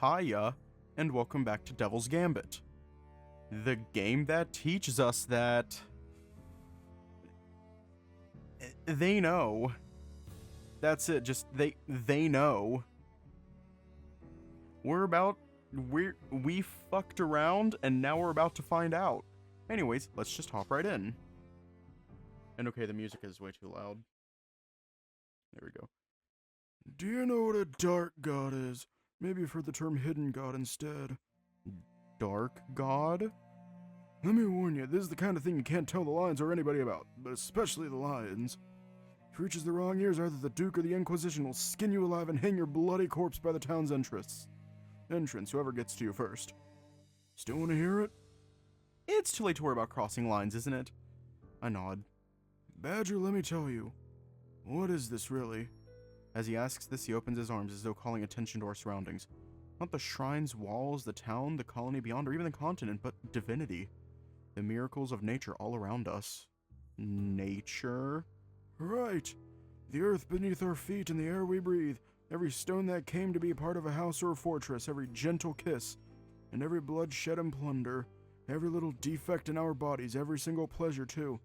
Hiya, and welcome back to Devil's Gambit. The game that teaches us that they know. That's it, just they know. We fucked around and now we're about to find out. Anyways, let's just hop right in. And okay, the music is way too loud. There we go. Do you know what a dark god is? Maybe you've heard the term hidden god instead. Dark god? Let me warn you, this is the kind of thing you can't tell the lions or anybody about, but especially the lions. If it reaches the wrong ears, either the Duke or the Inquisition will skin you alive and hang your bloody corpse by the town's entrance, whoever gets to you first. Still want to hear it? It's too late to worry about crossing lines, isn't it? I nod. Badger, let me tell you. What is this really? As he asks this, he opens his arms as though calling attention to our surroundings. Not the shrines, walls, the town, the colony beyond, or even the continent, but divinity. The miracles of nature all around us. Nature? Right. The earth beneath our feet and the air we breathe. Every stone that came to be a part of a house or a fortress. Every gentle kiss. And every bloodshed and plunder. Every little defect in our bodies. Every single pleasure, too.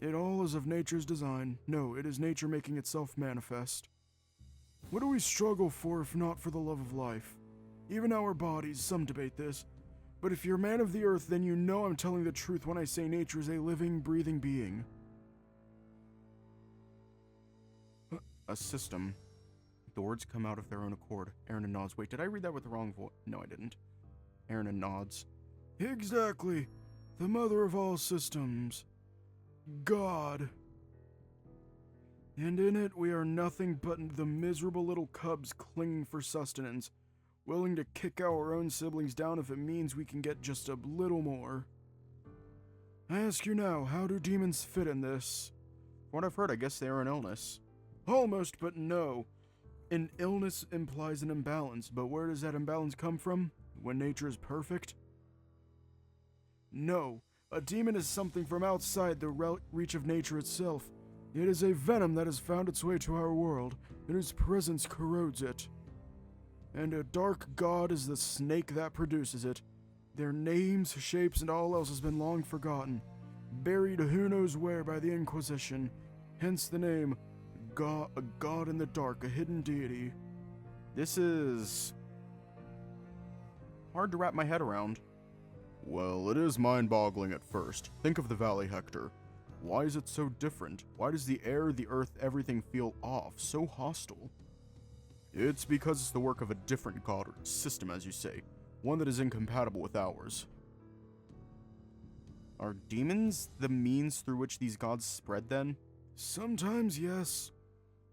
It all is of nature's design. No, it is nature making itself manifest. What do we struggle for if not for the love of life? Even our bodies, some debate this. But if you're a man of the earth, then you know I'm telling the truth when I say nature is a living, breathing being. A system. The words come out of their own accord. Aaron nods. Wait, did I read that with the wrong voice? No, I didn't. Aaron nods. Exactly. The mother of all systems. God. And in it, we are nothing but the miserable little cubs clinging for sustenance, willing to kick our own siblings down if it means we can get just a little more. I ask you now, how do demons fit in this? From what I've heard, I guess they are an illness. Almost, but no. An illness implies an imbalance, but where does that imbalance come from? When nature is perfect? No, a demon is something from outside the reach of nature itself. It is a venom that has found its way to our world, and whose presence corrodes it. And a dark god is the snake that produces it. Their names, shapes, and all else has been long forgotten, buried who knows where by the Inquisition, hence the name, a god in the dark, a hidden deity. This is hard to wrap my head around. Well, it is mind-boggling at first. Think of the valley, Hector. Why is it so different? Why does the air, the earth, everything feel off, so hostile? It's because it's the work of a different god or system, as you say. One that is incompatible with ours. Are demons the means through which these gods spread, then? Sometimes, yes.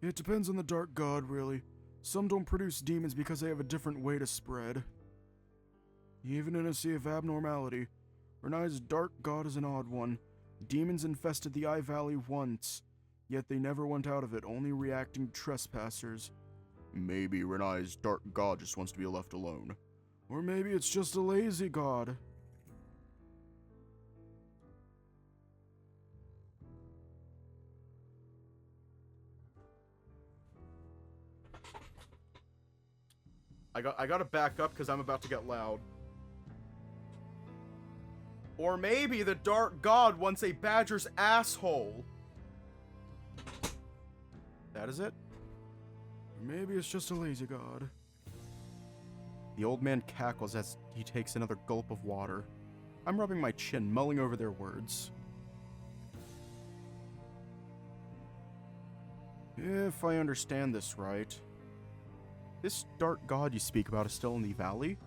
It depends on the dark god, really. Some don't produce demons because they have a different way to spread. Even in a sea of abnormality, Rannai's dark god is an odd one. Demons infested the Eye Valley once, yet they never went out of it, only reacting to trespassers. Maybe Rannai's dark god just wants to be left alone. Or maybe it's just a lazy god. I gotta back up because I'm about to get loud. Or maybe the dark god wants a badger's asshole. That is it? Or maybe it's just a lazy god. The old man cackles as he takes another gulp of water. I'm rubbing my chin, mulling over their words. If I understand this right, this dark god you speak about is still in the valley?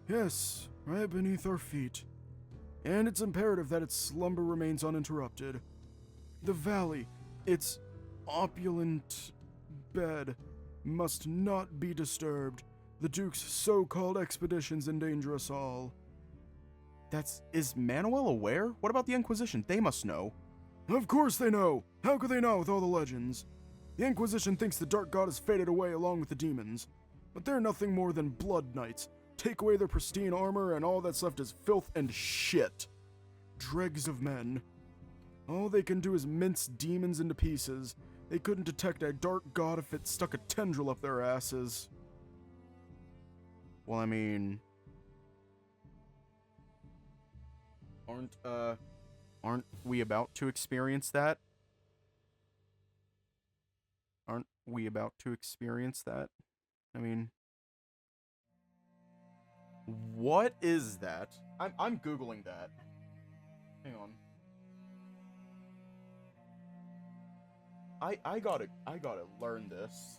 Yes, right beneath our feet. And it's imperative that its slumber remains uninterrupted. The valley, its opulent bed, must not be disturbed. The Duke's so-called expeditions endanger us all. Is Manuel aware? What about the Inquisition? They must know. Of course they know! How could they not with all the legends? The Inquisition thinks the Dark God has faded away along with the demons. But they're nothing more than blood knights. Take away their pristine armor and all that's left is filth and shit. Dregs of men. All they can do is mince demons into pieces. They couldn't detect a dark god if it stuck a tendril up their asses. Well, I mean... Aren't we about to experience that? Aren't we about to experience that? I mean... What is that? I'm Googling that. Hang on. I gotta learn this.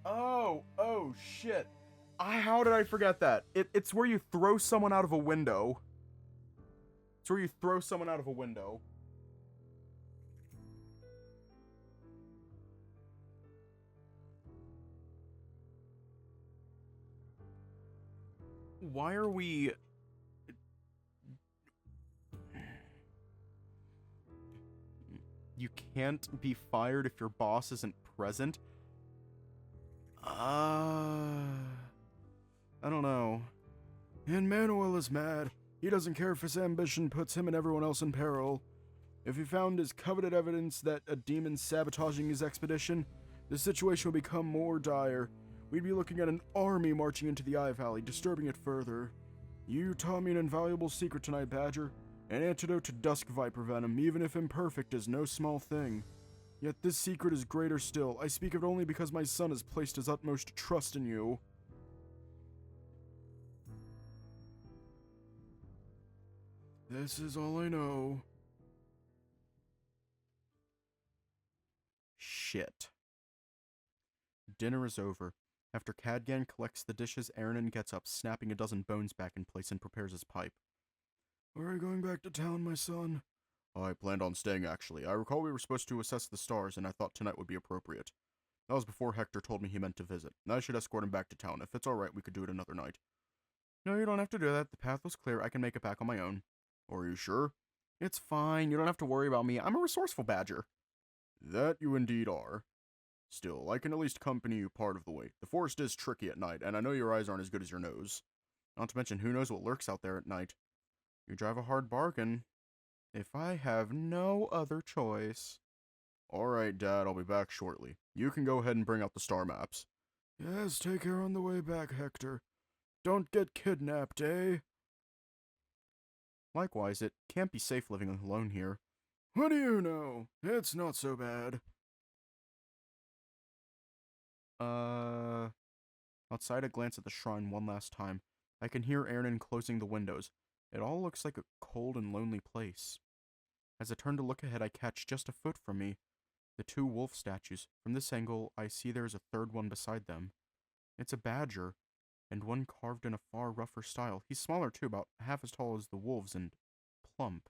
Oh shit. How did I forget that? It's where you throw someone out of a window. It's where you throw someone out of a window. Why are we... You can't be fired if your boss isn't present? I don't know. And Manuel is mad. He doesn't care if his ambition puts him and everyone else in peril. If he found his coveted evidence that a demon's sabotaging his expedition, the situation would become more dire. We'd be looking at an army marching into the Eye Valley, disturbing it further. You taught me an invaluable secret tonight, Badger. An antidote to Dusk Viper venom, even if imperfect, is no small thing. Yet this secret is greater still. I speak of it only because my son has placed his utmost trust in you. This is all I know. Shit. Dinner is over. After Cadgan collects the dishes, Aranon gets up, snapping a dozen bones back in place, and prepares his pipe. Are you going back to town, my son? I planned on staying, actually. I recall we were supposed to assess the stars, and I thought tonight would be appropriate. That was before Hector told me he meant to visit. I should escort him back to town. If it's alright, we could do it another night. No, you don't have to do that. The path was clear. I can make it back on my own. Are you sure? It's fine. You don't have to worry about me. I'm a resourceful badger. That you indeed are. Still, I can at least accompany you part of the way. The forest is tricky at night, and I know your eyes aren't as good as your nose. Not to mention, who knows what lurks out there at night. You drive a hard bargain. If I have no other choice. Alright, Dad, I'll be back shortly. You can go ahead and bring out the star maps. Yes, take care on the way back, Hector. Don't get kidnapped, eh? Likewise, it can't be safe living alone here. What do you know? It's not so bad. Outside, I glance at the shrine one last time. I can hear Aranon closing the windows. It all looks like a cold and lonely place. As I turn to look ahead, I catch just a foot from me the two wolf statues. From this angle, I see there is a third one beside them. It's a badger, and one carved in a far rougher style. He's smaller too, about half as tall as the wolves, and plump.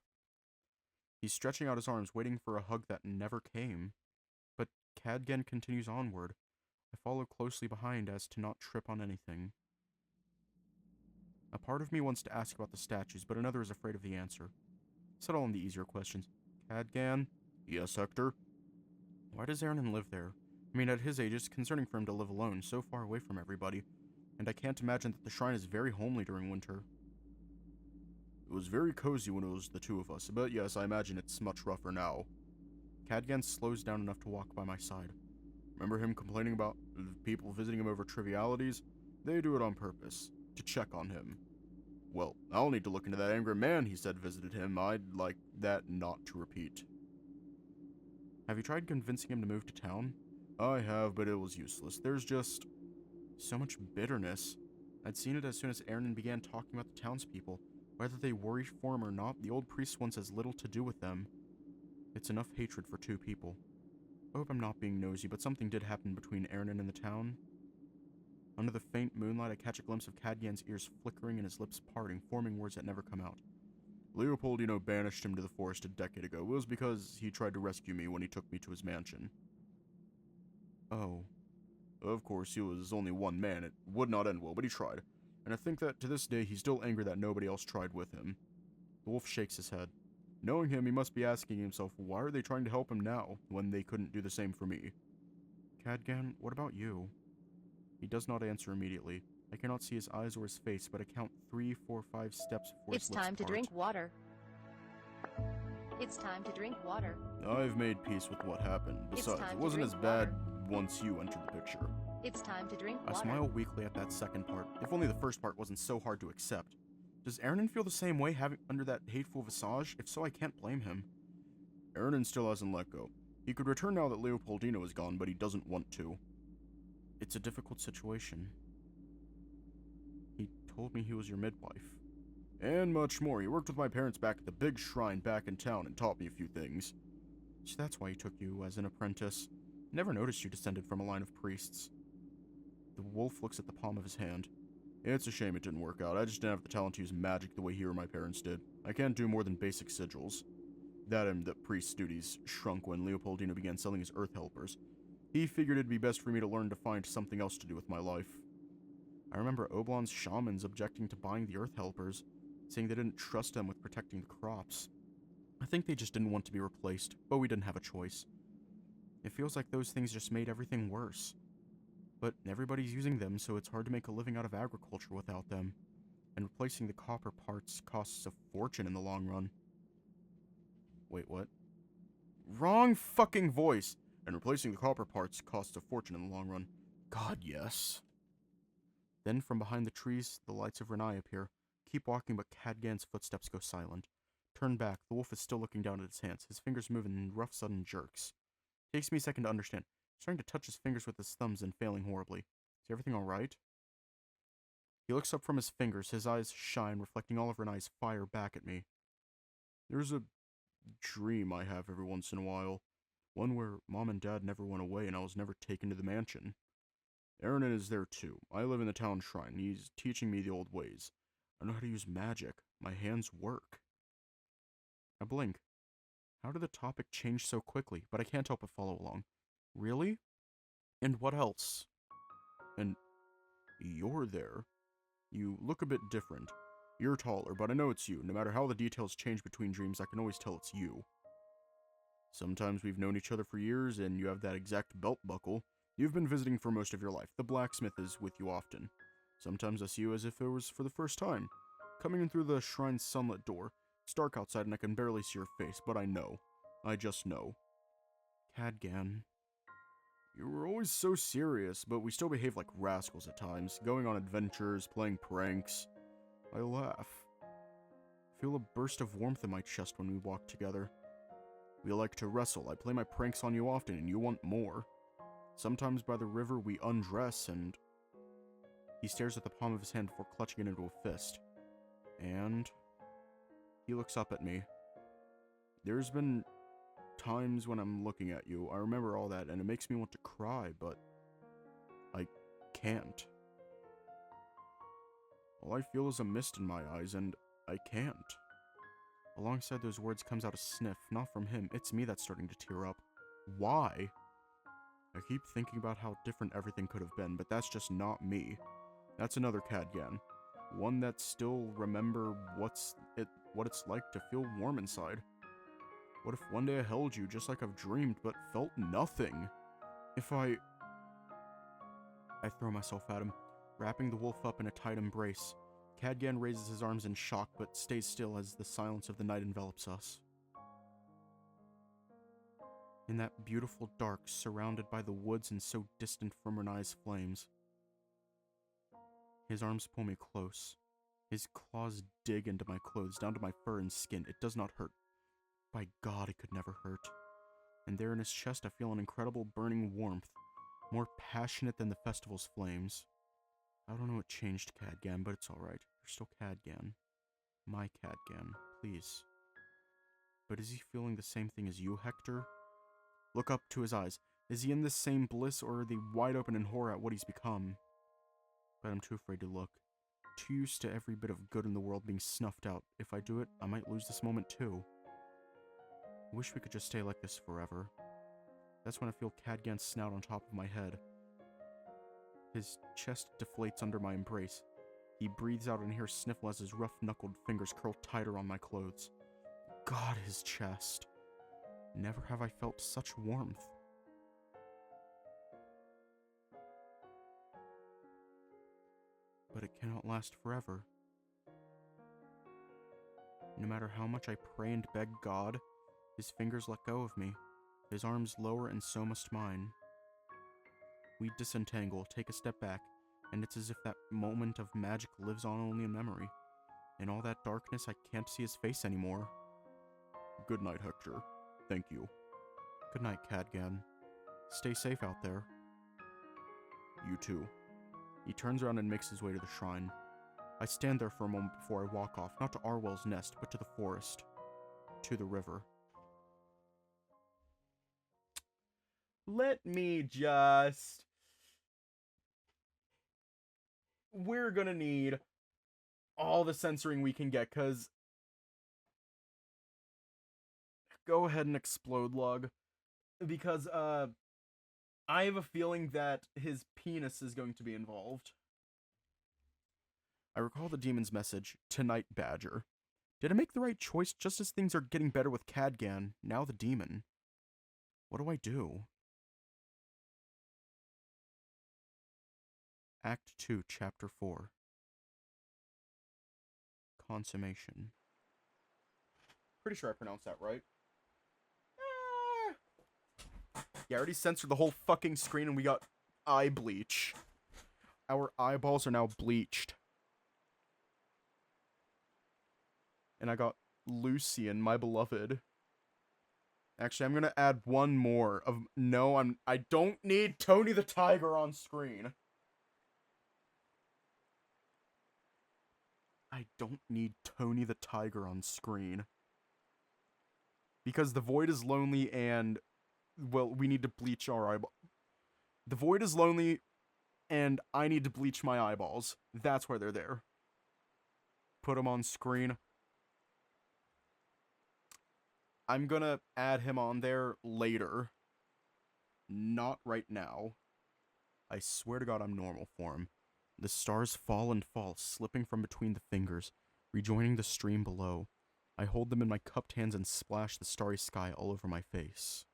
He's stretching out his arms, waiting for a hug that never came. But Cadgan continues onward. I follow closely behind as to not trip on anything. A part of me wants to ask about the statues, but another is afraid of the answer. Settle on the easier questions. Cadgan? Yes, Hector? Why does Aranon live there? I mean, at his age, it's concerning for him to live alone, so far away from everybody. And I can't imagine that the shrine is very homely during winter. It was very cozy when it was the two of us, but yes, I imagine it's much rougher now. Cadgan slows down enough to walk by my side. Remember him complaining about people visiting him over trivialities? They do it on purpose, to check on him. Well, I'll need to look into that angry man he said visited him. I'd like that not to repeat. Have you tried convincing him to move to town? I have, but it was useless. There's just so much bitterness. I'd seen it as soon as Aranon began talking about the townspeople. Whether they worry for him or not, the old priest wants as little to do with them. It's enough hatred for two people. I hope I'm not being nosy, but something did happen between Aranon and the town. Under the faint moonlight, I catch a glimpse of Cadgan's ears flickering and his lips parting, forming words that never come out. Leopold, banished him to the forest a decade ago. It was because he tried to rescue me when he took me to his mansion. Oh. Of course, he was only one man. It would not end well, but he tried. And I think that to this day, he's still angry that nobody else tried with him. The wolf shakes his head. Knowing him, he must be asking himself, why are they trying to help him now, when they couldn't do the same for me? Cadgan, what about you? He does not answer immediately. I cannot see his eyes or his face, but I count 3, 4, 5 steps before his lips part. It's time to drink water. It's time to drink water. I've made peace with what happened. Besides, it wasn't as bad once you entered the picture. It's time to drink I water. smile weakly at that second part, if only the first part wasn't so hard to accept. Does Aaron feel the same way under that hateful visage? If so, I can't blame him. Aaron still hasn't let go. He could return now that Leopoldina is gone, but he doesn't want to. It's a difficult situation. He told me he was your midwife. And much more. He worked with my parents back at the big shrine back in town and taught me a few things. So that's why he took you as an apprentice. Never noticed you descended from a line of priests. The wolf looks at the palm of his hand. It's a shame it didn't work out. I just didn't have the talent to use magic the way he or my parents did. I can't do more than basic sigils. That and the priest's duties shrunk when Leopoldina began selling his earth helpers. He figured it'd be best for me to learn to find something else to do with my life. I remember Oblon's shamans objecting to buying the earth helpers, saying they didn't trust them with protecting the crops. I think they just didn't want to be replaced, but we didn't have a choice. It feels like those things just made everything worse. But everybody's using them, so it's hard to make a living out of agriculture without them. And replacing the copper parts costs a fortune in the long run. Wait, what? Wrong fucking voice! And replacing the copper parts costs a fortune in the long run. God, yes. Then from behind the trees, the lights of Rannai appear. Keep walking, but Cadgan's footsteps go silent. Turn back, the wolf is still looking down at his hands, his fingers move in rough, sudden jerks. Takes me a second to understand. He's trying to touch his fingers with his thumbs and failing horribly. Is everything alright? He looks up from his fingers, his eyes shine, reflecting all of Rannai's fire back at me. There's a dream I have every once in a while. One where Mom and Dad never went away and I was never taken to the mansion. Aaron is there too. I live in the town shrine. He's teaching me the old ways. I know how to use magic. My hands work. I blink. How did the topic change so quickly? But I can't help but follow along. Really? And what else? And you're there. You look a bit different. You're taller, but I know it's you. No matter how the details change between dreams, I can always tell it's you. Sometimes we've known each other for years, and you have that exact belt buckle. You've been visiting for most of your life. The blacksmith is with you often. Sometimes I see you as if it was for the first time. Coming in through the shrine's sunlit door. It's dark outside and I can barely see your face, but I know. I just know. Cadgan. You were always so serious, but we still behave like rascals at times, going on adventures, playing pranks. I laugh. Feel a burst of warmth in my chest when we walk together. We like to wrestle. I play my pranks on you often, and you want more. Sometimes by the river we undress, and... He stares at the palm of his hand before clutching it into a fist. And... He looks up at me. There's been times when I'm looking at you. I remember all that, and it makes me want to cry, but... I can't. All I feel is a mist in my eyes, and I can't. Alongside those words comes out a sniff, not from him, it's me that's starting to tear up. Why? I keep thinking about how different everything could have been, but that's just not me. That's another Cadgan. One that still remember what it's like to feel warm inside. What if one day I held you just like I've dreamed, but felt nothing? If I throw myself at him, wrapping the wolf up in a tight embrace. Cadgan raises his arms in shock, but stays still as the silence of the night envelops us. In that beautiful dark, surrounded by the woods and so distant from Rannai's flames. His arms pull me close. His claws dig into my clothes, down to my fur and skin. It does not hurt. By God, it could never hurt. And there in his chest I feel an incredible burning warmth, more passionate than the festival's flames. I don't know what changed Cadgan, but it's alright. You're still Cadgan. My Cadgan, please. But is he feeling the same thing as you, Hector? Look up to his eyes. Is he in this same bliss, or are they wide open in horror at what he's become? But I'm too afraid to look. Too used to every bit of good in the world being snuffed out. If I do it, I might lose this moment too. I wish we could just stay like this forever. That's when I feel Cadgan's snout on top of my head. His chest deflates under my embrace. He breathes out and hears sniffle as his rough-knuckled fingers curl tighter on my clothes. God, his chest. Never have I felt such warmth. But it cannot last forever. No matter how much I pray and beg God, his fingers let go of me. His arms lower and so must mine. We disentangle, take a step back, and it's as if that moment of magic lives on only in memory. In all that darkness, I can't see his face anymore. Good night, Hector. Thank you. Good night, Cadgan. Stay safe out there. You too. He turns around and makes his way to the shrine. I stand there for a moment before I walk off, not to Arwell's nest, but to the forest. To the river. Let me just... We're gonna need all the censoring we can get, because... Go ahead and explode log. Because, I have a feeling that his penis is going to be involved. I recall the demon's message, "Tonight, Badger." Did I make the right choice just as things are getting better with Cadgan, now the demon? What do I do? Act 2, Chapter 4. Consummation. Pretty sure I pronounced that right. Yeah, I already censored the whole fucking screen and we got eye bleach. Our eyeballs are now bleached. And I got Lucian, my beloved. Actually, I'm gonna add one more of... No, I don't need Tony the Tiger on screen. I don't need Tony the Tiger on screen. Because the Void is lonely and... Well, we need to bleach our eyeball. The Void is lonely and I need to bleach my eyeballs. That's why they're there. Put them on screen. I'm gonna add him on there later. Not right now. I swear to God I'm normal for him. The stars fall and fall, slipping from between the fingers, rejoining the stream below. I hold them in my cupped hands and splash the starry sky all over my face.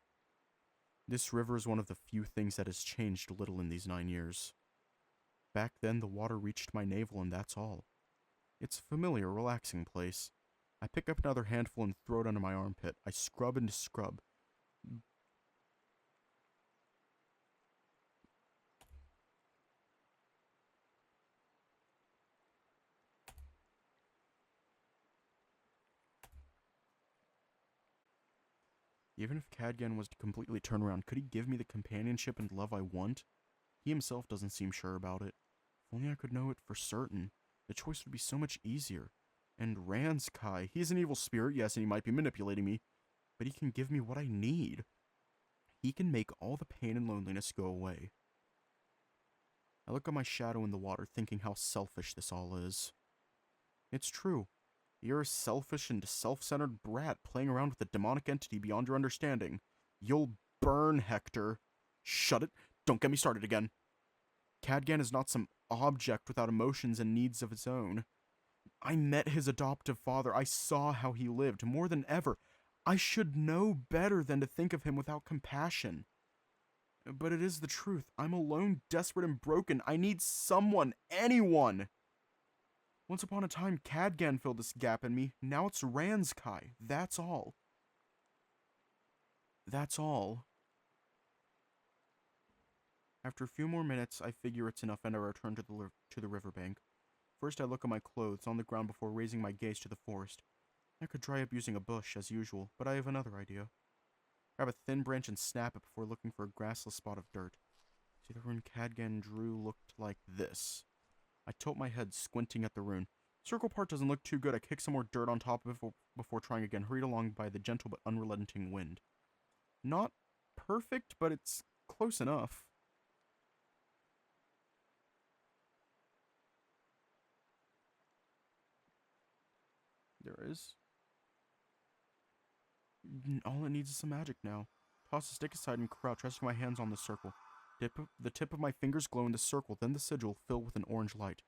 This river is one of the few things that has changed a little in these 9 years. Back then, the water reached my navel and that's all. It's a familiar, relaxing place. I pick up another handful and throw it under my armpit. I scrub and scrub. Even if Cadgan was to completely turn around, could he give me the companionship and love I want? He himself doesn't seem sure about it. If only I could know it for certain. The choice would be so much easier. And Rannai, he's an evil spirit, yes, and he might be manipulating me, but he can give me what I need. He can make all the pain and loneliness go away. I look at my shadow in the water, thinking how selfish this all is. It's true. You're a selfish and self-centered brat playing around with a demonic entity beyond your understanding. You'll burn, Hector. Shut it. Don't get me started again. Cadgan is not some object without emotions and needs of its own. I met his adoptive father. I saw how he lived. More than ever, I should know better than to think of him without compassion. But it is the truth. I'm alone, desperate, and broken. I need someone, anyone. Once upon a time, Cadgan filled this gap in me. Now it's Rannai. That's all. That's all. After a few more minutes, I figure it's enough and I return to the riverbank. First, I look at my clothes on the ground before raising my gaze to the forest. I could dry up using a bush, as usual, but I have another idea. Grab a thin branch and snap it before looking for a grassless spot of dirt. See, the rune Cadgan drew looked like this. I tilt my head, squinting at the rune. Circle part doesn't look too good. I kick some more dirt on top of it before trying again, hurried along by the gentle but unrelenting wind. Not perfect, but it's close enough. There is. All it needs is some magic now. Toss the stick aside and crouch, resting my hands on the circle. The tip of my fingers glow in the circle, then the sigil fill with an orange light.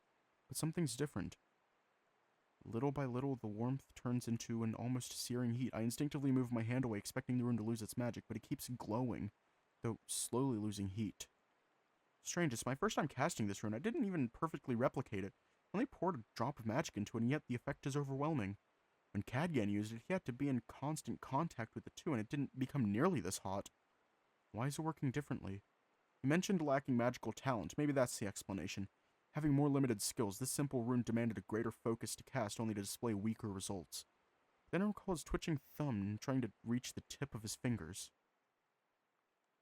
But something's different. Little by little, the warmth turns into an almost searing heat. I instinctively move my hand away, expecting the rune to lose its magic, but it keeps glowing, though slowly losing heat. Strange, it's my first time casting this rune. I didn't even perfectly replicate it. I only poured a drop of magic into it, and yet the effect is overwhelming. When Cadgan used it, he had to be in constant contact with it too, and it didn't become nearly this hot. Why is it working differently? He mentioned lacking magical talent. Maybe that's the explanation. Having more limited skills, this simple rune demanded a greater focus to cast, only to display weaker results. Then I recall his twitching thumb and trying to reach the tip of his fingers.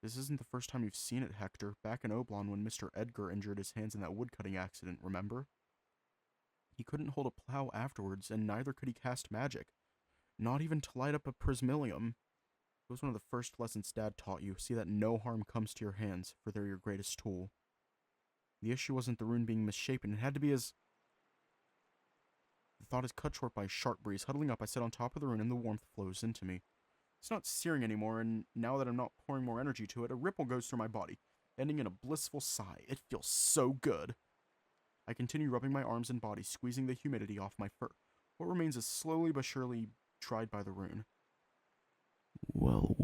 This isn't the first time you've seen it, Hector. Back in Oblon when Mr. Edgar injured his hands in that woodcutting accident, remember? He couldn't hold a plow afterwards, and neither could he cast magic. Not even to light up a prismilium. It was one of the first lessons Dad taught you. See that no harm comes to your hands, for they're your greatest tool. The issue wasn't the rune being misshapen. It had to be his... The thought is cut short by a sharp breeze. Huddling up, I sit on top of the rune, and the warmth flows into me. It's not searing anymore, and now that I'm not pouring more energy to it, a ripple goes through my body, ending in a blissful sigh. It feels so good. I continue rubbing my arms and body, squeezing the humidity off my fur. What remains is slowly but surely dried by the rune. Well,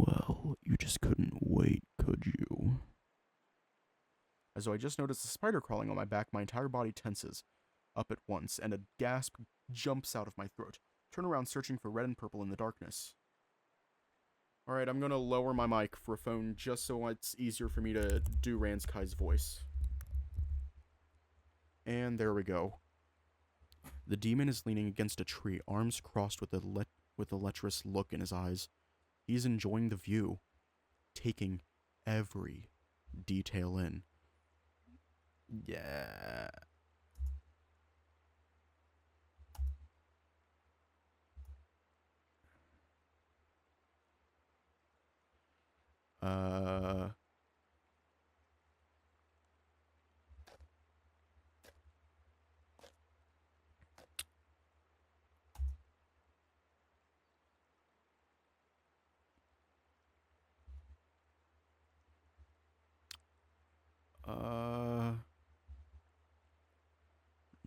you just couldn't wait, could you? As though I just noticed a spider crawling on my back, my entire body tenses up at once, and a gasp jumps out of my throat. Turn around, searching for red and purple in the darkness. Alright, I'm gonna lower my mic for a phone just so it's easier for me to do Ranskai's voice. And there we go. The demon is leaning against a tree, arms crossed with a lecherous look in his eyes. He's enjoying the view, taking every detail in. Yeah.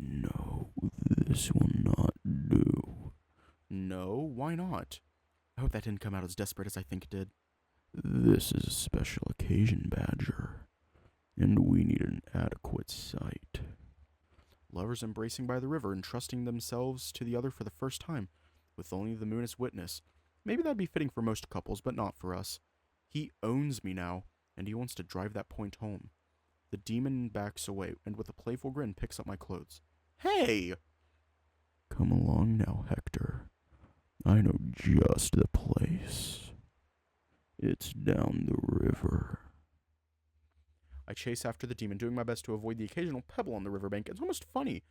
No, this will not do. No, why not? I hope that didn't come out as desperate as I think it did. This is a special occasion, Badger, and we need an adequate site. Lovers embracing by the river and trusting themselves to the other for the first time, with only the moon as witness. Maybe that'd be fitting for most couples, but not for us. He owns me now, and he wants to drive that point home. The demon backs away, and with a playful grin picks up my clothes. Hey! Come along now, Hector. I know just the place. It's down the river. I chase after the demon, doing my best to avoid the occasional pebble on the riverbank. It's almost funny.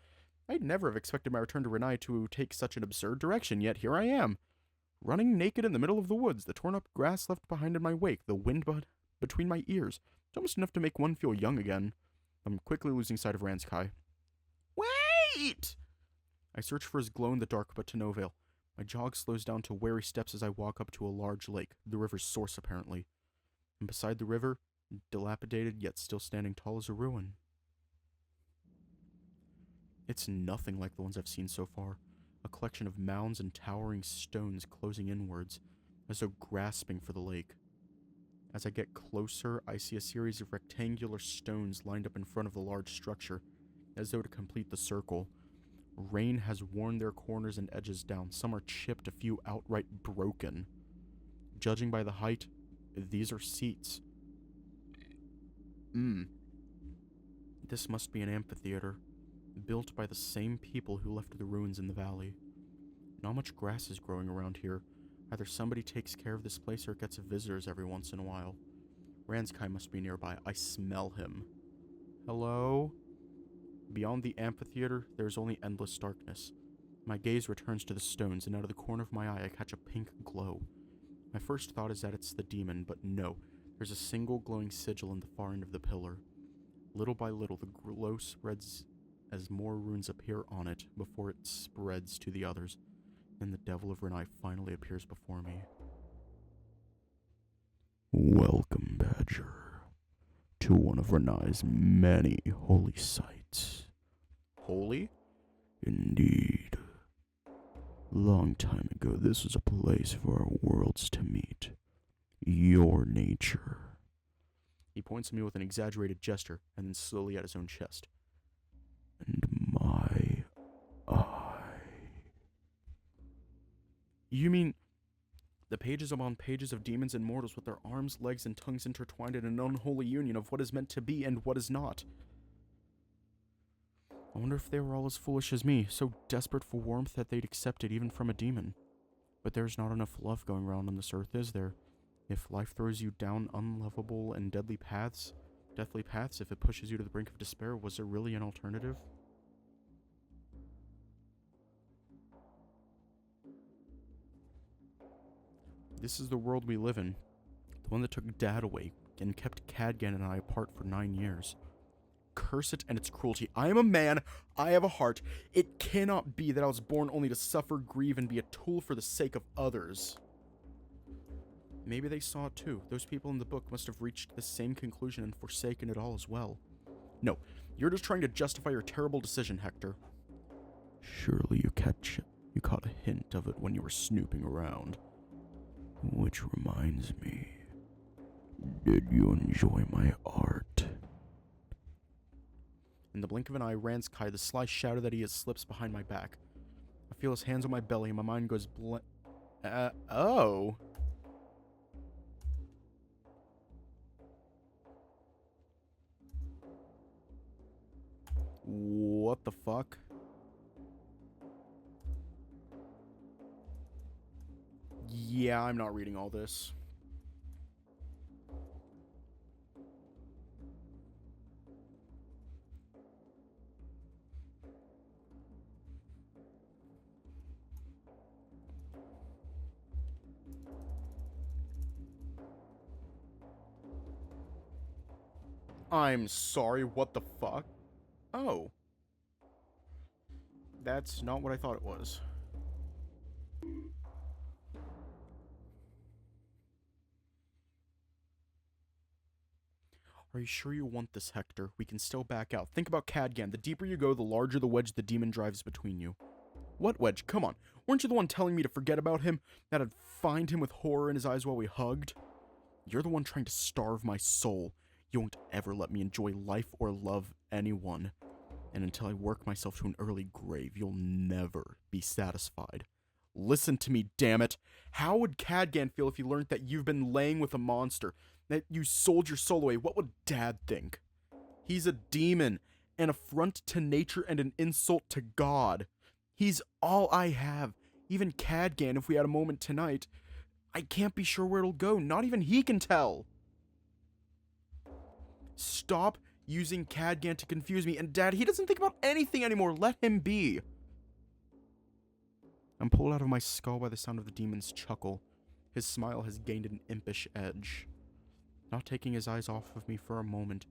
I'd never have expected my return to Rannai to take such an absurd direction, yet here I am. Running naked in the middle of the woods, the torn-up grass left behind in my wake, the wind between my ears. It's almost enough to make one feel young again. I'm quickly losing sight of Ranskai. Wait! I search for his glow in the dark, but to no avail. My jog slows down to wary steps as I walk up to a large lake, the river's source apparently. And beside the river, dilapidated yet still standing tall as a ruin. It's nothing like the ones I've seen so far. A collection of mounds and towering stones closing inwards, as though grasping for the lake. As I get closer, I see a series of rectangular stones lined up in front of the large structure, as though to complete the circle. Rain has worn their corners and edges down. Some are chipped, a few outright broken. Judging by the height, these are seats. This must be an amphitheater, built by the same people who left the ruins in the valley. Not much grass is growing around here. Either somebody takes care of this place or it gets visitors every once in a while. Ranskai must be nearby. I smell him. Hello? Beyond the amphitheater, there is only endless darkness. My gaze returns to the stones, and out of the corner of my eye, I catch a pink glow. My first thought is that it's the demon, but no. There's a single glowing sigil in the far end of the pillar. Little by little, the glow spreads as more runes appear on it before it spreads to the others. Then the Devil of Rannai finally appears before me. Welcome, Badger, to one of Rannai's many holy sites. Holy? Indeed. Long time ago, this was a place for our worlds to meet. Your nature. He points at me with an exaggerated gesture, and then slowly at his own chest. And my eye. You mean The pages upon pages of demons and mortals with their arms, legs, and tongues intertwined in an unholy union of what is meant to be and what is not. I wonder if they were all as foolish as me, so desperate for warmth that they'd accept it even from a demon. But there's not enough love going around on this earth, is there? If life throws you down unlovable and deadly paths, if it pushes you to the brink of despair, was there really an alternative? This is the world we live in. The one that took Dad away and kept Cadgan and I apart for 9 years. Curse it and its cruelty. I am a man. I have a heart. It cannot be that I was born only to suffer, grieve, and be a tool for the sake of others. Maybe they saw it too. Those people in the book must have reached the same conclusion and forsaken it all as well. No, you're just trying to justify your terrible decision, Hector. Surely you caught a hint of it when you were snooping around. Which reminds me, did you enjoy my art? In the blink of an eye, Ranskai, the sly shouter that he is, slips behind my back. I feel his hands on my belly and my mind goes oh. What the fuck? Yeah, I'm not reading all this. I'm sorry, what the fuck? Oh. That's not what I thought it was. Are you sure you want this, Hector? We can still back out. Think about Cadgan. The deeper you go, the larger the wedge the demon drives between you. What wedge? Come on. Weren't you the one telling me to forget about him? That I'd find him with horror in his eyes while we hugged? You're the one trying to starve my soul. You won't ever let me enjoy life or love anyone. And until I work myself to an early grave, you'll never be satisfied. Listen to me, damn it. How would Cadgan feel if he learned that you've been laying with a monster? That you sold your soul away? What would Dad think? He's a demon, an affront to nature and an insult to God. He's all I have. Even Cadgan, if we had a moment tonight, I can't be sure where it'll go. Not even he can tell. Stop using Cadgan to confuse me. And Dad, he doesn't think about anything anymore. Let him be. I'm pulled out of my skull by the sound of the demon's chuckle. His smile has gained an impish edge. Not taking his eyes off of me for a moment.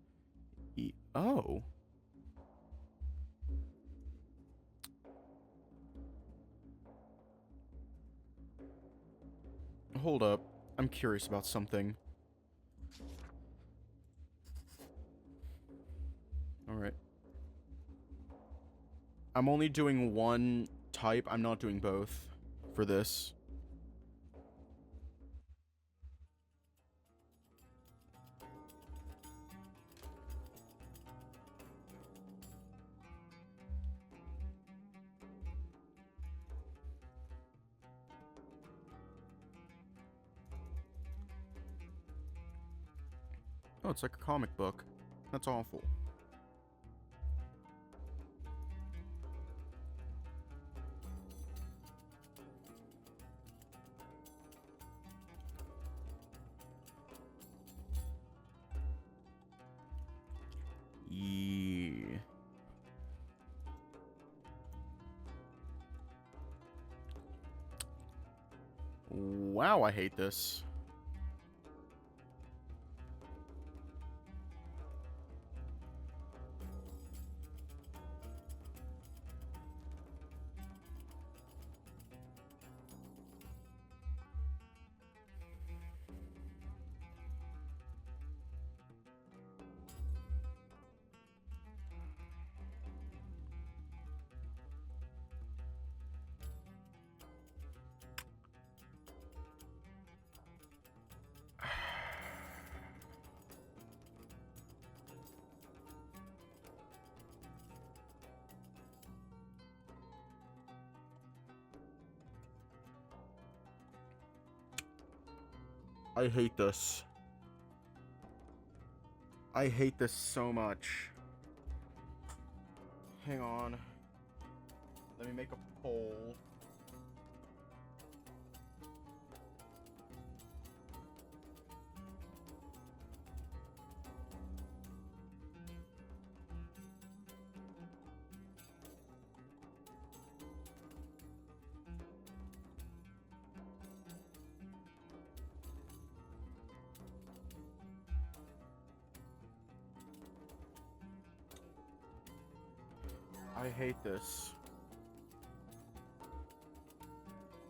Oh. Hold up. I'm curious about something. Alright. I'm only doing one type. I'm not doing both for this. Oh, it's like a comic book. That's awful. Yeah. Wow, I hate this. I hate this. I hate this so much. Hang on. Let me make a poll. I hate this.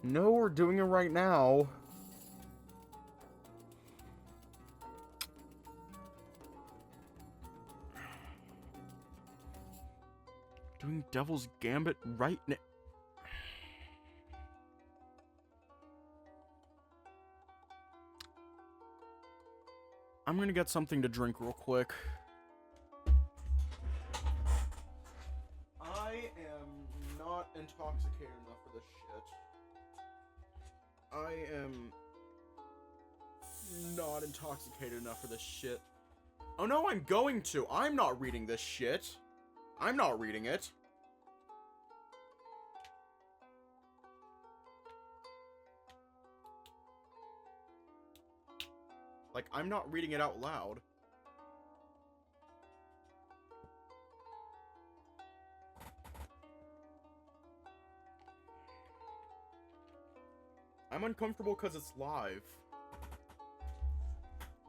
No, we're doing it right now. Doing Devil's Gambit right now. I'm gonna get something to drink real quick. I am not intoxicated enough for this shit. I am not intoxicated enough for this shit. Oh no, I'm going to. I'm not reading this shit. I'm not reading it. Like, I'm not reading it out loud. I'm uncomfortable because it's live.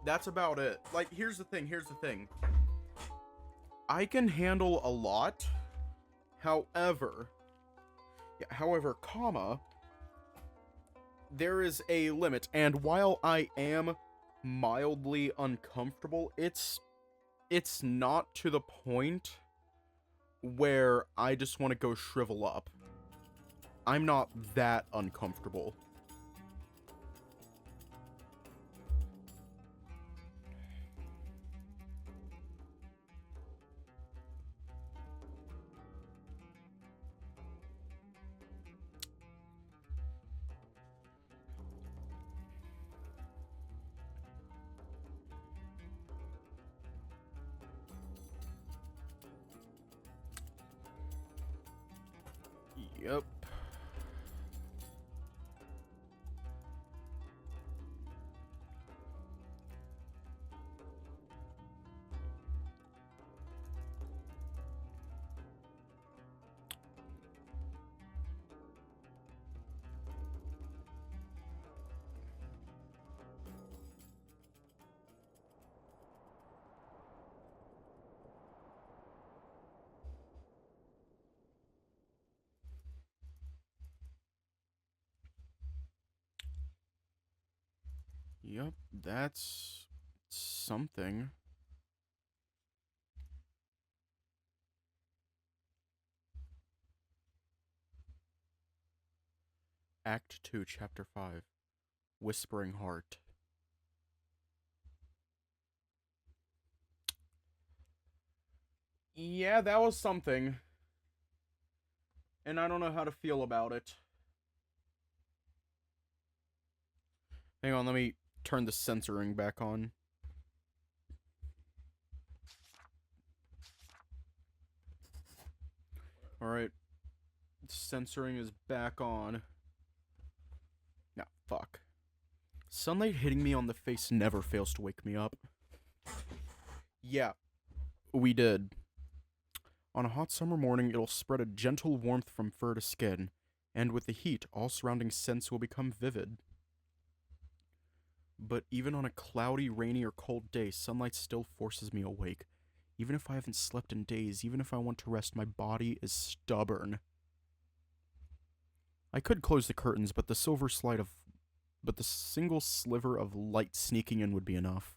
That's about it. Like, here's the thing. I can handle a lot. However, comma, there is a limit. And while I am mildly uncomfortable, it's not to the point where I just want to go shrivel up. I'm not that uncomfortable. Yep. Yep, that's something. Act 2, Chapter 5. Whispering Heart. Yeah, that was something. And I don't know how to feel about it. Hang on, let me turn the censoring back on. Alright. Censoring is back on. Now, fuck. Sunlight hitting me on the face never fails to wake me up. Yeah, we did. On a hot summer morning, it'll spread a gentle warmth from fur to skin, and with the heat, all surrounding scents will become vivid. But even on a cloudy, rainy, or cold day, sunlight still forces me awake. Even if I haven't slept in days, even if I want to rest, my body is stubborn. I could close the curtains, but the single sliver of light sneaking in would be enough.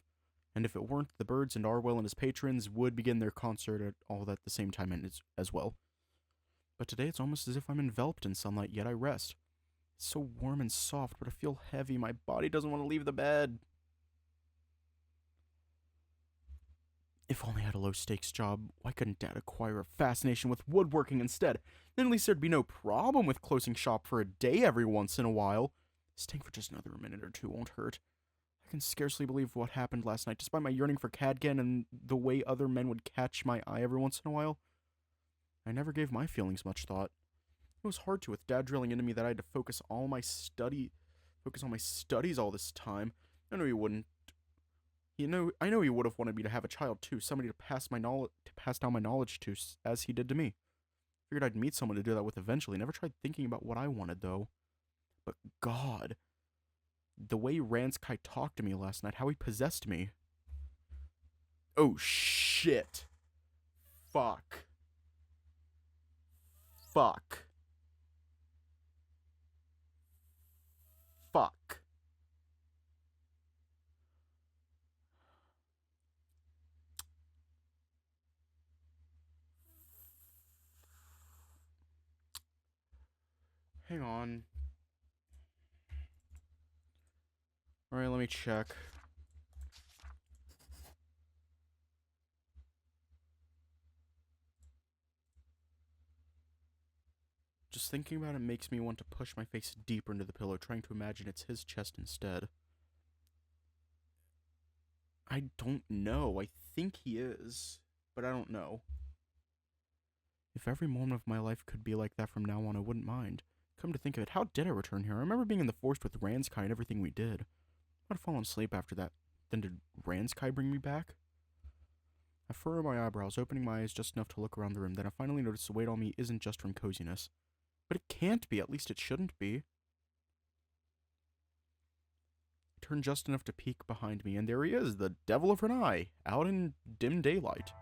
And if it weren't, the birds and Arwell and his patrons would begin their concert at all at the same time as well. But today it's almost as if I'm enveloped in sunlight, yet I rest. It's so warm and soft, but I feel heavy. My body doesn't want to leave the bed. If only I had a low-stakes job, why couldn't Dad acquire a fascination with woodworking instead? Then at least there'd be no problem with closing shop for a day every once in a while. Staying for just another minute or two won't hurt. I can scarcely believe what happened last night, despite my yearning for Cadgan and the way other men would catch my eye every once in a while. I never gave my feelings much thought. It was hard to, with Dad drilling into me that I had to focus on my studies all this time. I know he wouldn't. I know he would have wanted me to have a child too, somebody to pass down my knowledge to, as he did to me. Figured I'd meet someone to do that with eventually. Never tried thinking about what I wanted though. But God, the way Rannai talked to me last night, how he possessed me. Oh shit! Fuck. Fuck. Fuck. Hang on. Alright, let me check. Just thinking about it makes me want to push my face deeper into the pillow, trying to imagine it's his chest instead. I don't know. I think he is, but I don't know. If every moment of my life could be like that from now on, I wouldn't mind. Come to think of it, how did I return here? I remember being in the forest with Rannai and everything we did. I'd fallen asleep after that. Then did Rannai bring me back? I furrow my eyebrows, opening my eyes just enough to look around the room. Then I finally notice the weight on me isn't just from coziness. But it can't be, at least it shouldn't be. I turn just enough to peek behind me, and there he is, the Devil of Rannai, out in dim daylight.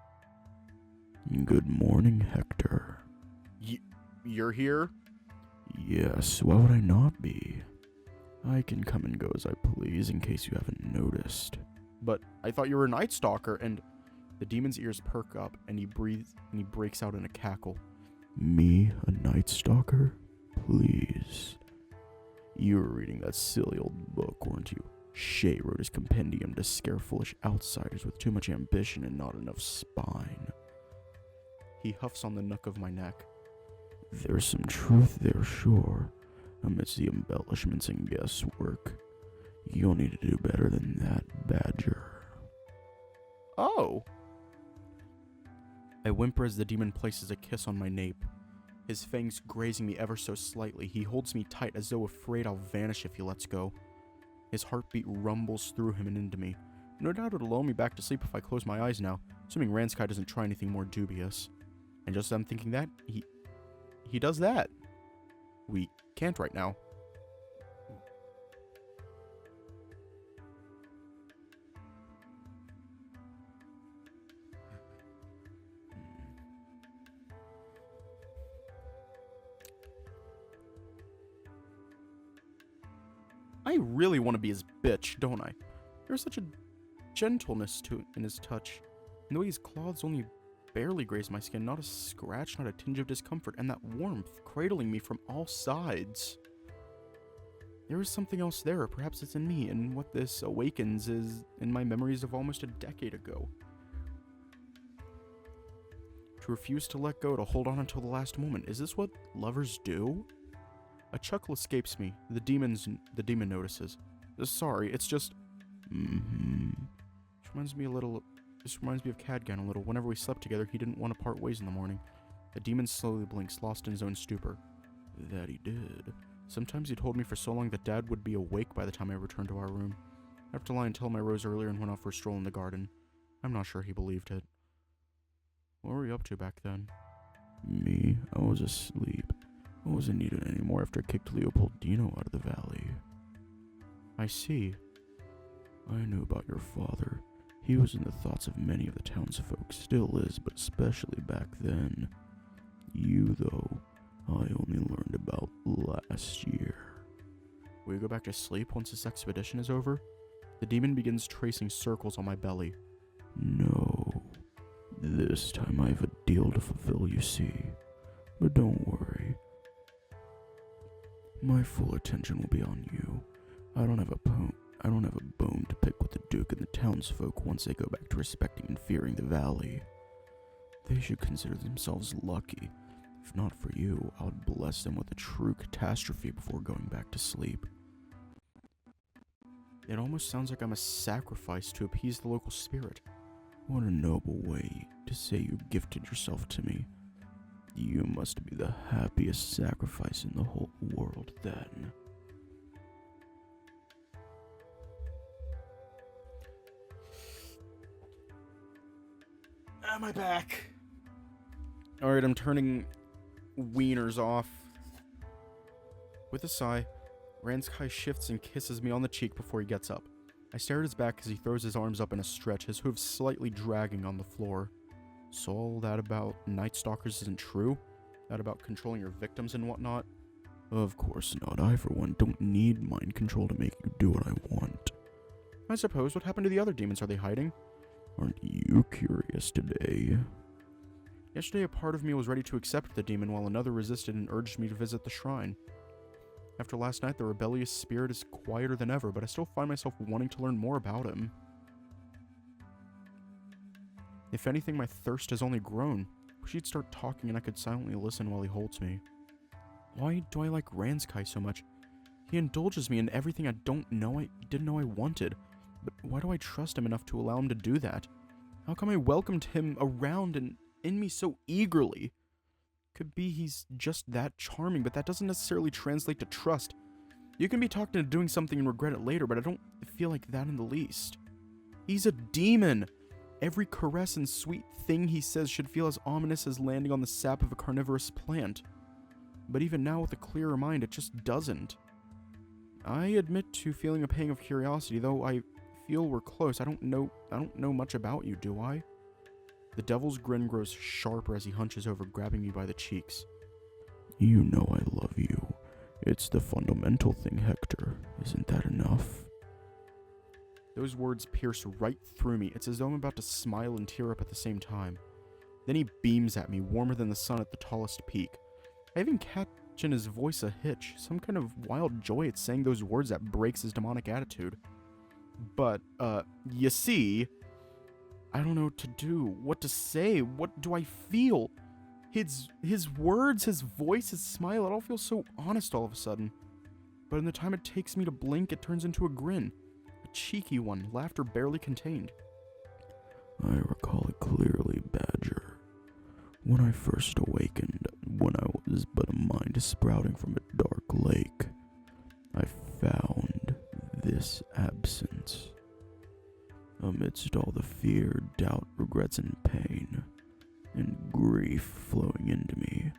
Good morning, Hector. You're here? Yes, why would I not be? I can come and go as I please, in case you haven't noticed. But I thought you were a Night Stalker, and the demon's ears perk up, and he breathes, and he breaks out in a cackle. Me, a Night Stalker? Please. You were reading that silly old book, weren't you? Shay wrote his compendium to scare foolish outsiders with too much ambition and not enough spine. He huffs on the nook of my neck. There's some truth there, sure, amidst the embellishments and guesswork. You'll need to do better than that, Badger. Oh! I whimper as the demon places a kiss on my nape. His fangs grazing me ever so slightly. He holds me tight as though afraid I'll vanish if he lets go. His heartbeat rumbles through him and into me. No doubt it'll lull me back to sleep if I close my eyes now, assuming Rannai doesn't try anything more dubious. And just as I'm thinking that, he does that. We can't right now. I really want to be his bitch, don't I? There's such a gentleness in his touch. And the way his claws only barely graze my skin, not a scratch, not a tinge of discomfort, and that warmth cradling me from all sides. There is something else there, perhaps it's in me, and what this awakens is in my memories of almost a decade ago. To refuse to let go, to hold on until the last moment, is this what lovers do? A chuckle escapes me. The demon notices. Sorry, it's just... This reminds me of Cadgan a little. Whenever we slept together, he didn't want to part ways in the morning. The demon slowly blinks, lost in his own stupor. That he did. Sometimes he told me for so long that Dad would be awake by the time I returned to our room. I have to lie and tell him I rose earlier and went off for a stroll in the garden. I'm not sure he believed it. What were you up to back then? Me? I was asleep. I wasn't needed anymore after I kicked Leopoldino out of the valley. I see. I knew about your father. He was in the thoughts of many of the townsfolk, still is, but especially back then. You, though, I only learned about last year. Will you go back to sleep once this expedition is over? The demon begins tracing circles on my belly. No. This time I have a deal to fulfill, you see. But don't worry. My full attention will be on you. I don't have a bone to pick with the Duke and the townsfolk once they go back to respecting and fearing the valley. They should consider themselves lucky. If not for you, I would bless them with a true catastrophe before going back to sleep. It almost sounds like I'm a sacrifice to appease the local spirit. What a noble way to say you gifted yourself to me. You must be the happiest sacrifice in the whole world, then. Am I back? Alright, I'm turning wieners off. With a sigh, Rannai shifts and kisses me on the cheek before he gets up. I stare at his back as he throws his arms up in a stretch, his hooves slightly dragging on the floor. So all that about Night Stalkers isn't true? That about controlling your victims and whatnot? Of course not. I, for one, don't need mind control to make you do what I want. I suppose. What happened to the other demons? Are they hiding? Aren't you curious today? Yesterday, a part of me was ready to accept the demon, while another resisted and urged me to visit the shrine. After last night, the rebellious spirit is quieter than ever, but I still find myself wanting to learn more about him. If anything, my thirst has only grown. Wish he'd start talking and I could silently listen while he holds me. Why do I like Rannai so much? He indulges me in everything I didn't know I wanted. But why do I trust him enough to allow him to do that? How come I welcomed him around and in me so eagerly? Could be he's just that charming, but that doesn't necessarily translate to trust. You can be talked into doing something and regret it later, but I don't feel like that in the least. He's a demon! Every caress and sweet thing he says should feel as ominous as landing on the sap of a carnivorous plant. But even now, with a clearer mind, it just doesn't. I admit to feeling a pang of curiosity, though I feel we're close. I don't know much about you, do I? The devil's grin grows sharper as he hunches over, grabbing me by the cheeks. You know I love you. It's the fundamental thing, Hector. Isn't that enough? Those words pierce right through me. It's as though I'm about to smile and tear up at the same time. Then he beams at me, warmer than the sun at the tallest peak. I even catch in his voice a hitch, some kind of wild joy at saying those words that breaks his demonic attitude. But, you see, I don't know what to do, what to say, what do I feel? His words, his voice, his smile, it all feels so honest all of a sudden. But in the time it takes me to blink, it turns into a grin. A cheeky one, laughter barely contained. I recall it clearly, Badger. When I first awakened, when I was but a mind sprouting from a dark lake, I found this absence. Amidst all the fear, doubt, regrets, and pain, and grief flowing into me,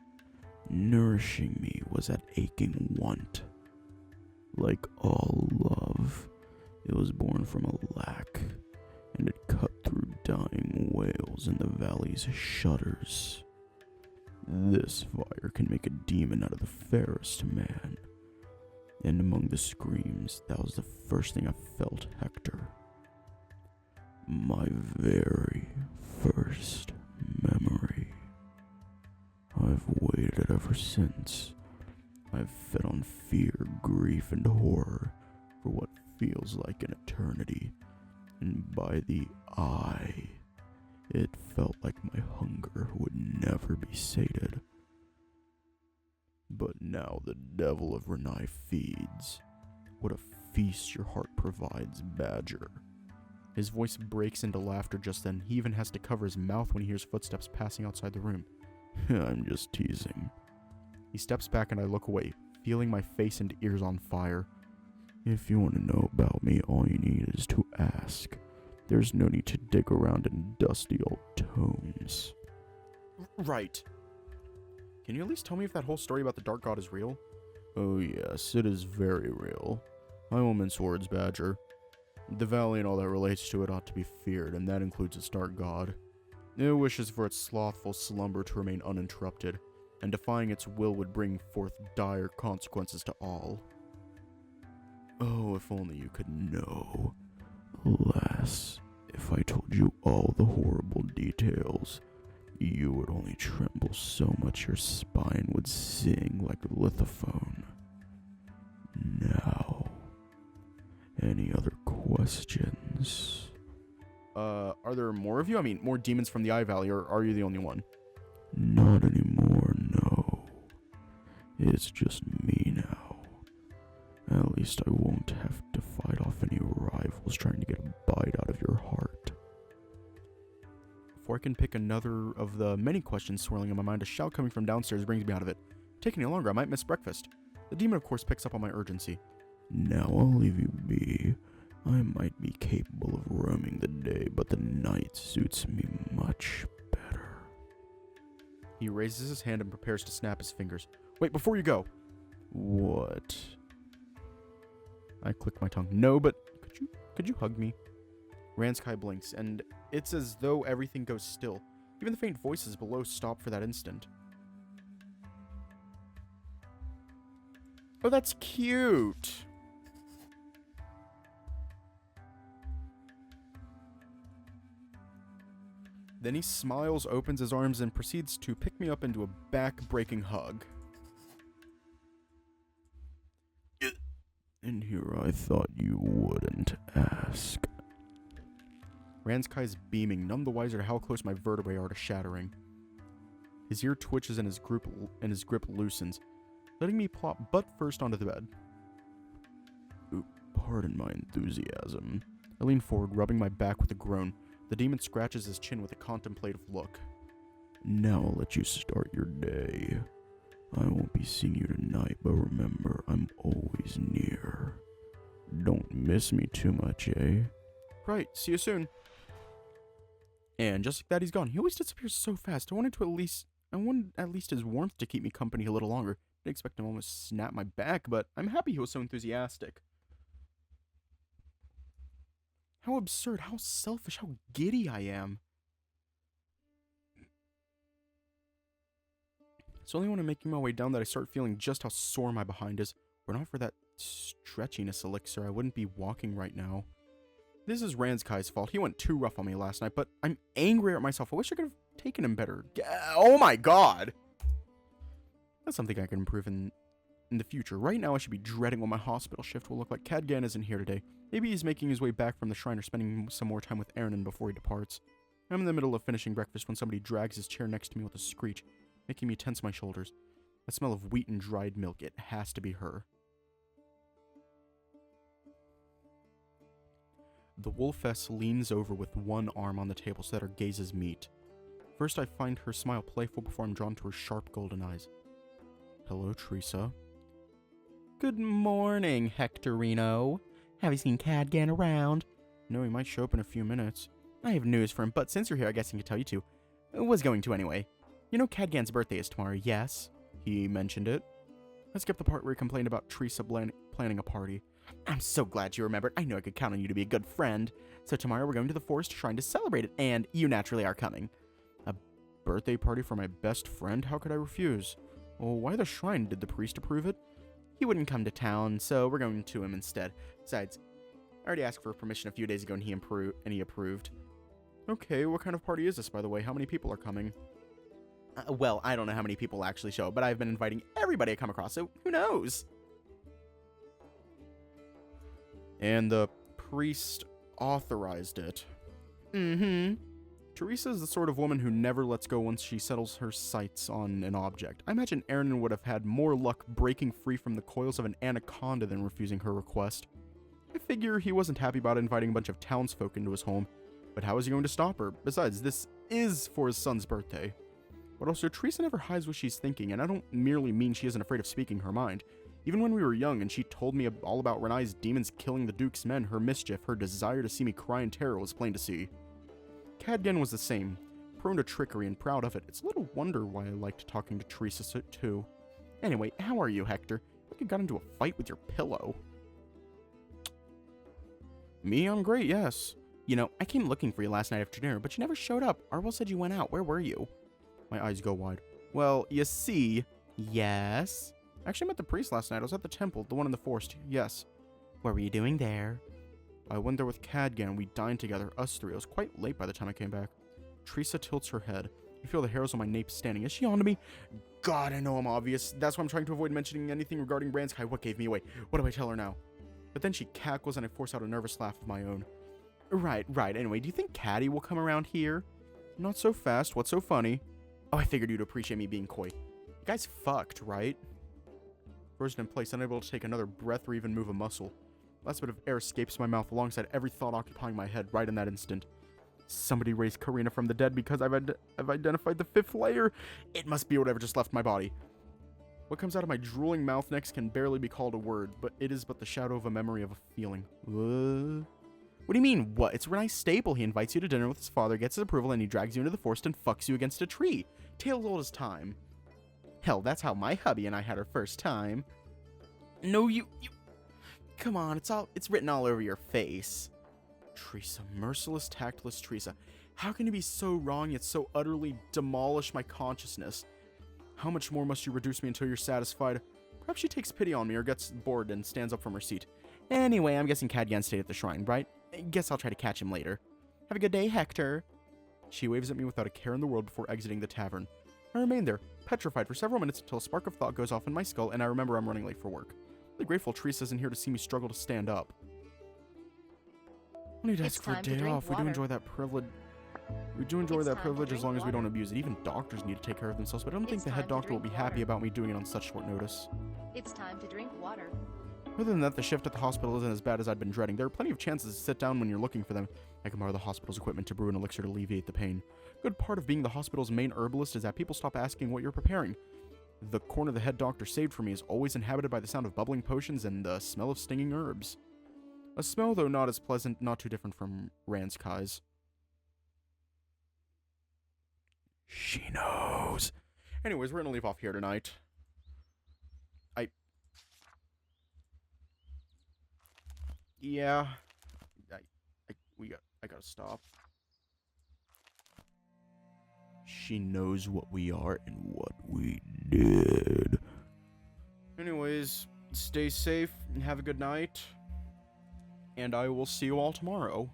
nourishing me was that aching want. Like all love, it was born from a lack, and it cut through dying wails in the valley's shudders. This fire can make a demon out of the fairest man. And among the screams, that was the first thing I felt, Hector. My very first memory. I've waited it ever since. I've fed on fear, grief, and horror for what feels like an eternity. And by the eye, it felt like my hunger would never be sated. But now the devil of Rannai feeds. What a feast your heart provides, Badger. His voice breaks into laughter just then. He even has to cover his mouth when he hears footsteps passing outside the room. I'm just teasing. He steps back and I look away, feeling my face and ears on fire. If you want to know about me, all you need is to ask. There's no need to dig around in dusty old tomes. Right. Can you at least tell me if that whole story about the Dark God is real? Oh yes, it is very real. I won't mince words, Badger. The valley and all that relates to it ought to be feared, and that includes its dark god. It wishes for its slothful slumber to remain uninterrupted, and defying its will would bring forth dire consequences to all. Oh, if only you could know. Alas, if I told you all the horrible details, you would only tremble so much your spine would sing like a lithophone. Now, any other questions? Are there more of you? I mean, more demons from the Eye Valley, or are you the only one? Not anymore, no. It's just me now. At least I won't have to fight off any rivals trying to get a bite out of your heart. Before I can pick another of the many questions swirling in my mind, a shout coming from downstairs brings me out of it. Taking any longer, I might miss breakfast. The demon, of course, picks up on my urgency. Now I'll leave you be. I might be capable of roaming the day, but the night suits me much better. He raises his hand and prepares to snap his fingers. Wait, before you go. What? I click my tongue. No, but could you hug me? Ranskai blinks, and it's as though everything goes still. Even the faint voices below stop for that instant. Oh, that's cute! Then he smiles, opens his arms, and proceeds to pick me up into a back-breaking hug. And here I thought you wouldn't ask. Ranskai's beaming, none the wiser to how close my vertebrae are to shattering. His ear twitches and his grip loosens, letting me plop butt first onto the bed. Ooh, pardon my enthusiasm. I lean forward, rubbing my back with a groan. The demon scratches his chin with a contemplative look. Now I'll let you start your day. I won't be seeing you tonight, but remember, I'm always near. Don't miss me too much, eh? Right, see you soon. And just like that, he's gone. He always disappears so fast. I wanted at least his warmth to keep me company a little longer. Didn't expect him to almost snap my back, but I'm happy he was so enthusiastic. How absurd, how selfish, how giddy I am. It's only when I'm making my way down that I start feeling just how sore my behind is. Were not for that stretchiness elixir, I wouldn't be walking right now. This is Ranskai's fault. He went too rough on me last night, but I'm angry at myself. I wish I could have taken him better. Oh my god! That's something I can improve in the future. Right now, I should be dreading what my hospital shift will look like. Cadgan isn't here today. Maybe he's making his way back from the shrine or spending some more time with Ernan before he departs. I'm in the middle of finishing breakfast when somebody drags his chair next to me with a screech, making me tense my shoulders. The smell of wheat and dried milk. It has to be her. The wolfess leans over with one arm on the table so that her gazes meet. First, I find her smile playful before I'm drawn to her sharp golden eyes. Hello, Teresa. Good morning, Hectorino. Have you seen Cadgan around? No, he might show up in a few minutes. I have news for him, but since you're here, I guess I can tell you too. Was going to anyway. You know Cadgan's birthday is tomorrow, yes? He mentioned it. I skipped the part where he complained about Teresa planning a party. I'm so glad you remembered. I knew I could count on you to be a good friend. So tomorrow we're going to the forest shrine to celebrate it, and you naturally are coming. A birthday party for my best friend? How could I refuse? Well, why the shrine? Did the priest approve it? He wouldn't come to town, so we're going to him instead. Besides, I already asked for permission a few days ago, and he approved. Okay, what kind of party is this, by the way? How many people are coming? Well, I don't know how many people actually show, but I've been inviting everybody I come across, so who knows? And the priest authorized it. Mm-hmm. Teresa is the sort of woman who never lets go once she settles her sights on an object. I imagine Ernan would have had more luck breaking free from the coils of an anaconda than refusing her request. I figure he wasn't happy about inviting a bunch of townsfolk into his home, but how is he going to stop her? Besides, this is for his son's birthday. But also, Teresa never hides what she's thinking, and I don't merely mean she isn't afraid of speaking her mind. Even when we were young and she told me all about Rannai's demons killing the Duke's men, her mischief, her desire to see me cry in terror was plain to see. Cadgan was the same, prone to trickery and proud of it. It's a little wonder why I liked talking to Teresa too. Anyway, how are you, Hector? Like you got into a fight with your pillow. Me? I'm great, yes. You know, I came looking for you last night after dinner, but you never showed up. Arwell said you went out. Where were you? My eyes go wide. Well, you see... Yes? I actually met the priest last night. I was at the temple, the one in the forest. Yes. What were you doing there? I went there with Cadgan. We dined together, us three. It was quite late by the time I came back. Teresa tilts her head. You feel the hairs on my nape standing. Is she on to me? God, I know I'm obvious. That's why I'm trying to avoid mentioning anything regarding Ranskai. What gave me away? What do I tell her now? But then she cackles and I force out a nervous laugh of my own. Right. Anyway, do you think Caddy will come around here? Not so fast. What's so funny? Oh, I figured you'd appreciate me being coy. You guys fucked, right? Frozen in place, unable to take another breath or even move a muscle. Last bit of air escapes my mouth alongside every thought occupying my head right in that instant. Somebody raised Karina from the dead because I've identified the 5th layer. It must be whatever just left my body. What comes out of my drooling mouth next can barely be called a word, but it is but the shadow of a memory of a feeling. What do you mean, what? It's Rannai staple. He invites you to dinner with his father, gets his approval, and he drags you into the forest and fucks you against a tree. Tales old as time. Hell, that's how my hubby and I had our first time. No, you... Come on, it's written all over your face. Teresa, merciless, tactless Teresa. How can you be so wrong yet so utterly demolish my consciousness? How much more must you reduce me until you're satisfied? Perhaps she takes pity on me or gets bored and stands up from her seat. Anyway, I'm guessing Cadgan stayed at the shrine, right? Guess I'll try to catch him later. Have a good day, Hector. She waves at me without a care in the world before exiting the tavern. I remain there, petrified for several minutes until a spark of thought goes off in my skull and I remember I'm running late for work. I'm really grateful Teresa isn't here to see me struggle to stand up. I need to ask for a day off. We do enjoy that privilege. We do enjoy that privilege as long as we don't abuse it. Even doctors need to take care of themselves, but I don't think the head doctor will be happy about me doing it on such short notice. It's time to drink water. Other than that, the shift at the hospital isn't as bad as I'd been dreading. There are plenty of chances to sit down when you're looking for them. I can borrow the hospital's equipment to brew an elixir to alleviate the pain. Good part of being the hospital's main herbalist is that people stop asking what you're preparing. The corner the head doctor saved for me is always inhabited by the sound of bubbling potions and the smell of stinging herbs. A smell, though not as pleasant, not too different from Ranskai's. She knows. Anyways, we're gonna leave off here tonight. Yeah. I gotta stop. She knows what we are and what we did. Anyways, stay safe and have a good night. And I will see you all tomorrow.